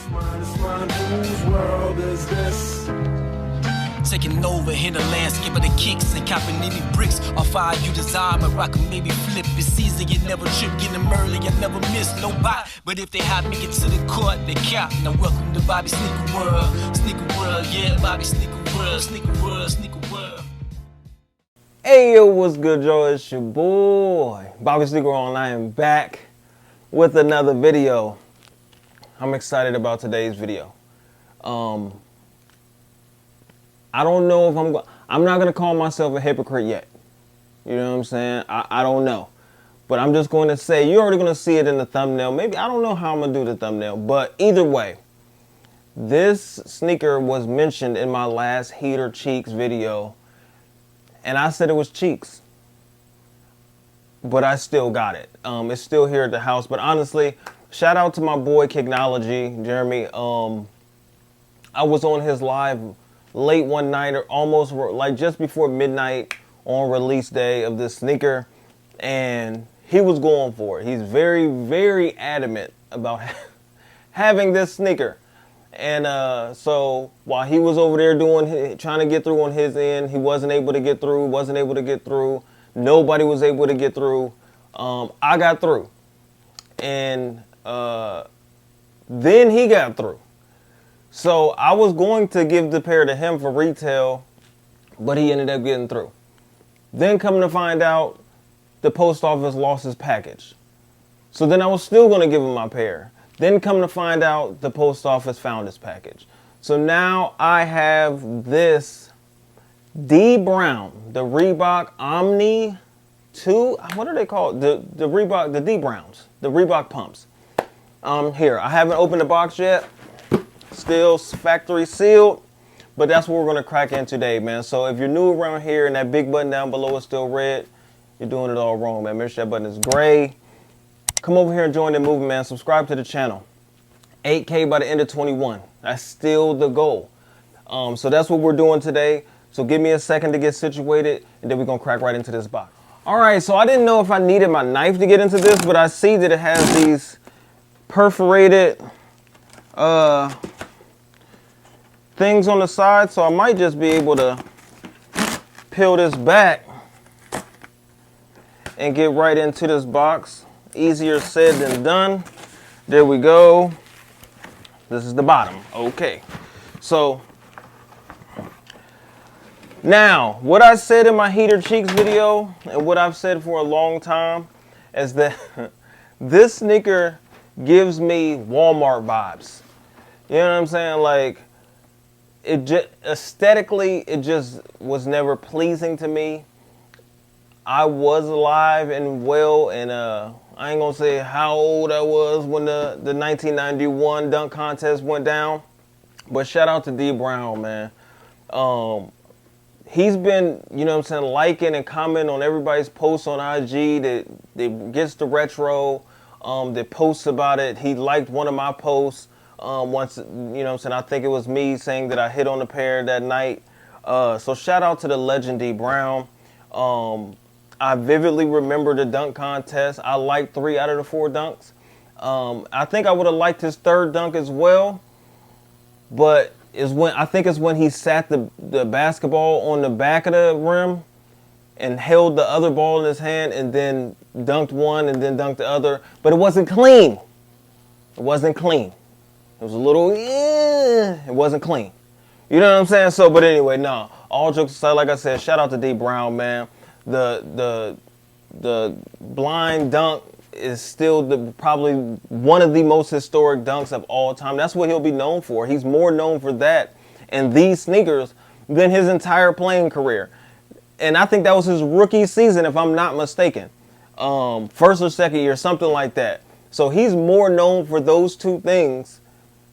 Whose world is this? Taking over in the landscape of the kicks and copping any bricks off fire you desire. My rock can maybe flip. It's easy, you never trip, get them early, I never miss no bite. But if they hot, make it to the court, they cap. Now welcome to Bobby Sneaker World. Sneaker World, yeah, Bobby Sneaker World, Sneaker World, Sneaker World. Hey yo, what's good, y'all? It's your boy, Bobby Sneaker World, and I am back with another video. I'm excited about today's video. I don't know if I'm not going to call myself a hypocrite yet. You know what I'm saying? I don't know. But I'm just going to say, you're already going to see it in the thumbnail. Maybe, I don't know how I'm going to do the thumbnail. But either way, this sneaker was mentioned in my last Heater Cheeks video. And I said it was cheeks. But I still got it. It's still here at the house. But honestly, shout out to my boy Kignology, Jeremy. I was on his live late one night, or almost like just before midnight on release day of this sneaker, and he was going for it. He's very, very adamant about having this sneaker. And so while he was over there trying to get through on his end, he wasn't able to get through, nobody was able to get through. I got through, and then he got through. So I was going to give the pair to him for retail, but he ended up getting through. Then coming to find out, the post office lost his package. So then I was still going to give him my pair. Then coming to find out, the post office found his package. So now I have this D Brown, the Reebok Omni 2. What are they called? The Reebok, the D Browns, the Reebok pumps. Here, I haven't opened the box yet. Still factory sealed, but that's what we're going to crack in today, man. So if you're new around here and that big button down below is still red, you're doing it all wrong, man. Make sure that button is gray. Come over here and join the movement, man. Subscribe to the channel. 8K by the end of 21. That's still the goal. So that's what we're doing today. So give me a second to get situated, and then we're going to crack right into this box. All right, so I didn't know if I needed my knife to get into this, but I see that it has these perforated things on the side, so I might just be able to peel this back and get right into this box. Easier said than done. There we go. This is the bottom. Okay. So now, what I said in my Heater Cheeks video, and what I've said for a long time, is that this sneaker gives me Walmart vibes. You know what I'm saying? Like, it just aesthetically, it just was never pleasing to me. I was alive and well, and I ain't gonna say how old I was when the 1991 dunk contest went down, but shout out to D Brown, man. He's been, you know what I'm saying, liking and commenting on everybody's posts on IG that gets the retro, that posts about it. He liked one of my posts. Once, you know what I'm saying, I think it was me saying that I hit on the pair that night. So shout out to the legend D Brown. I vividly remember the dunk contest. I liked 3 out of the 4 dunks. I think I would have liked his 3rd dunk as well, but I think it's when he sat the basketball on the back of the rim and held the other ball in his hand and then dunked one and then dunked the other, but it wasn't clean. It wasn't clean. It was a little, it wasn't clean. You know what I'm saying? So, but anyway, no. All jokes aside, like I said, shout out to D Brown, man. The blind dunk is still probably one of the most historic dunks of all time. That's what he'll be known for. He's more known for that and these sneakers than his entire playing career. And I think that was his rookie season, if I'm not mistaken. First or second year, something like that. So he's more known for those 2 things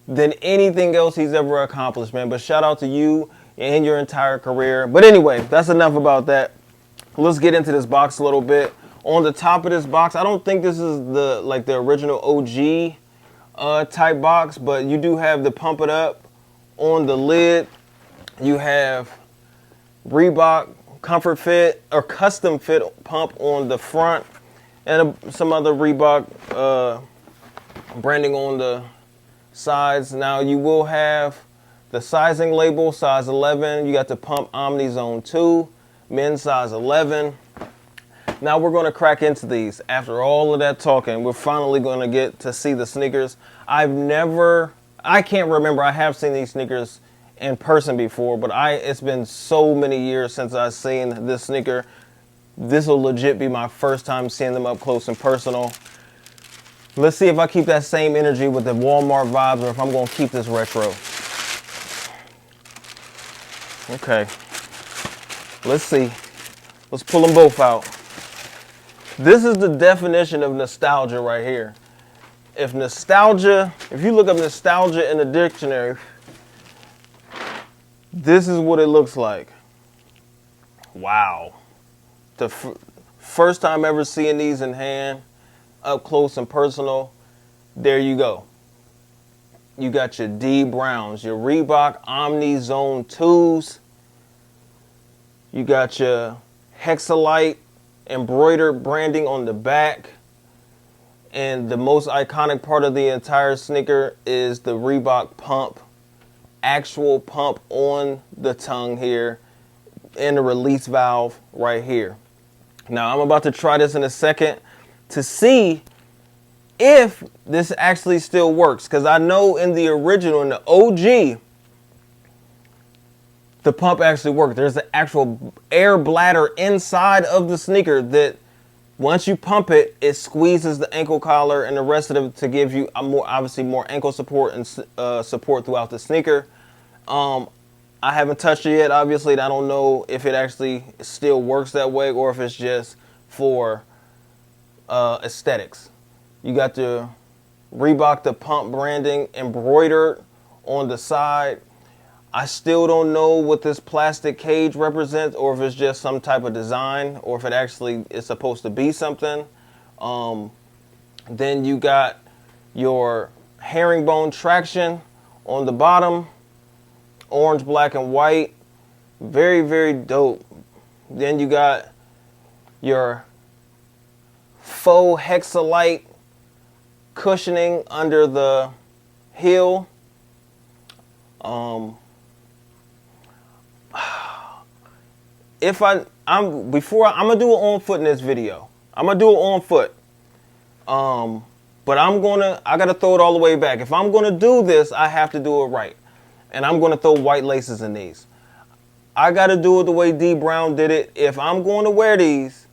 than anything else he's ever accomplished, man. But shout out to you and your entire career. But anyway, that's enough about that. Let's get into this box a little bit. On the top of this box, I don't think this is the original OG type box, but you do have the Pump It Up on the lid. You have Reebok Comfort Fit or Custom Fit pump on the front, and some other Reebok branding on sides. Now you will have the sizing label, size 11. You got the Pump Omni Zone 2, men's size 11. Now we're going to crack into these. After all of that talking, we're finally going to get to see the sneakers. I can't remember, I have seen these sneakers in person before, but it's been so many years since I've seen this sneaker. This will legit be my first time seeing them up close and personal. Let's see if I keep that same energy with the Walmart vibes or if I'm going to keep this retro. Okay. Let's see. Let's pull them both out. This is the definition of nostalgia right here. If you look up nostalgia in the dictionary, this is what it looks like. Wow. The first time ever seeing these in hand, up close and personal. There you go. You got your D Browns, your Reebok Omni Zone 2s. You got your Hexalite embroidered branding on the back. And the most iconic part of the entire sneaker is the Reebok pump. Actual pump on the tongue here and the release valve right here. Now I'm about to try this in a second to see if this actually still works. Because I know in the original, in the OG, the pump actually worked. There's an actual air bladder inside of the sneaker that once you pump it, it squeezes the ankle collar and the rest of it to give you obviously more ankle support and support throughout the sneaker. I haven't touched it yet, obviously, and I don't know if it actually still works that way or if it's just for aesthetics. You got the Reebok the pump branding embroidered on the side. I still don't know what this plastic cage represents or if it's just some type of design or if it actually is supposed to be something. Then you got your herringbone traction on the bottom. Orange, black, and white. Very, very dope. Then you got your faux hexalite cushioning under the heel. I'm gonna do it on foot in this video. I'm gonna do it on foot. But I gotta throw it all the way back. If I'm gonna do this, I have to do it right. And I'm gonna throw white laces in these. I gotta do it the way D Brown did it. If I'm going to wear these,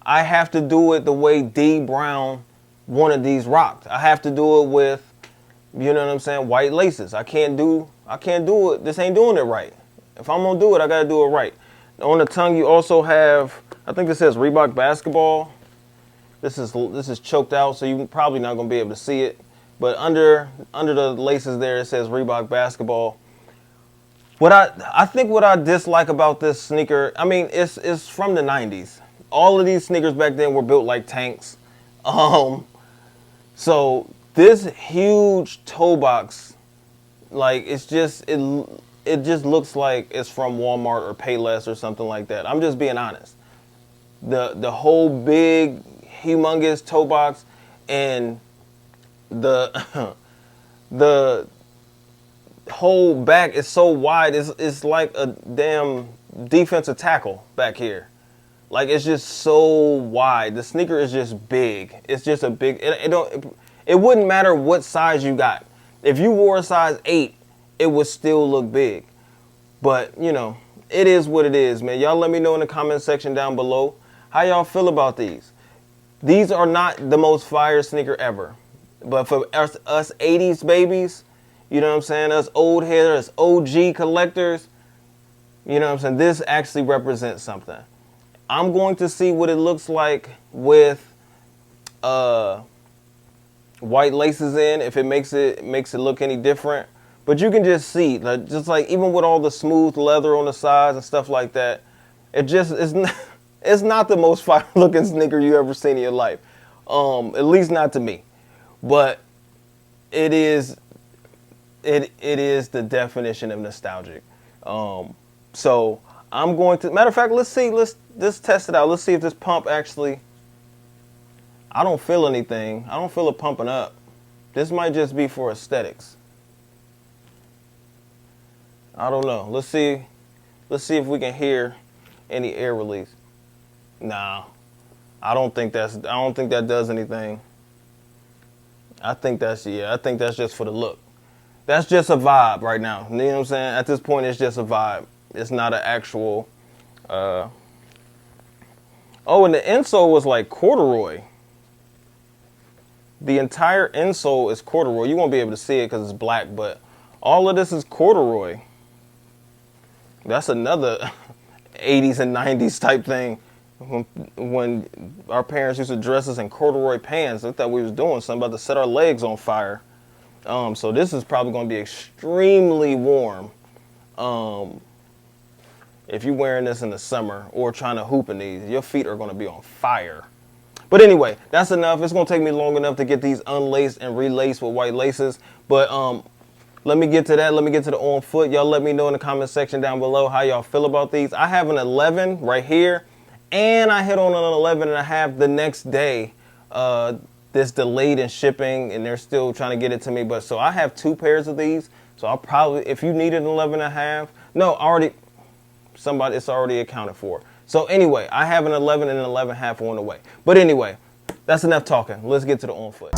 I have to do it the way D Brown wanted these rocked. I have to do it with, you know what I'm saying, white laces. I can't do it. This ain't doing it right. If I'm gonna do it, I gotta do it right. On the tongue, you also have, I think it says Reebok basketball. This is choked out, so you're probably not gonna be able to see it. But under the laces there, it says Reebok basketball. What I dislike about this sneaker, I mean, it's from the 90s. All of these sneakers back then were built like tanks. So this huge toe box, like it just looks like it's from Walmart or Payless or something like that. I'm just being honest. The whole big, humongous toe box and the whole back is so wide. It's like a damn defensive tackle back here. Like it's just so wide. The sneaker is just big. It's just a big. It wouldn't matter what size you got. If you wore a size 8, it would still look big. But you know, it is what it is, man. Y'all let me know in the comment section down below how y'all feel about these. These are not the most fire sneaker ever. But for us 80s babies, you know what I'm saying, us old heads, us OG collectors, you know what I'm saying, this actually represents something. I'm going to see what it looks like with white laces in, if it makes it look any different. But you can just see, like, just like even with all the smooth leather on the sides and stuff like that, it's not the most fire looking sneaker you ever seen in your life. At least not to me. But it is the definition of nostalgic. So I'm going to, matter of fact, let's test it out. Let's see if this pump actually, I don't feel anything. I don't feel it pumping up. This might just be for aesthetics. I don't know. Let's see if we can hear any air release. Nah. I don't think that does anything. I think that's just for the look. That's just a vibe right now. You know what I'm saying? At this point, it's just a vibe. It's not an actual. Oh, and the insole was like corduroy. The entire insole is corduroy. You won't be able to see it because it's black, but all of this is corduroy. That's another 80s and 90s type thing. When our parents used to dress us in corduroy pants, they thought we was doing something, about to set our legs on fire. So this is probably going to be extremely warm if you're wearing this in the summer or trying to hoop in these. Your feet are going to be on fire. But anyway, that's enough. It's going to take me long enough to get these unlaced and relaced with white laces. But let me get to that. Let me get to the on foot. Y'all let me know in the comment section down below how y'all feel about these. I have an 11 right here, and I hit on an 11 and a half the next day. This delayed in shipping, and they're still trying to get it to me. But so I have 2 pairs of these. So I'll probably, if you needed an 11 and a half, no, it's already accounted for. So anyway, I have an 11 and an 11 and a half on the way. But anyway, that's enough talking. Let's get to the on foot.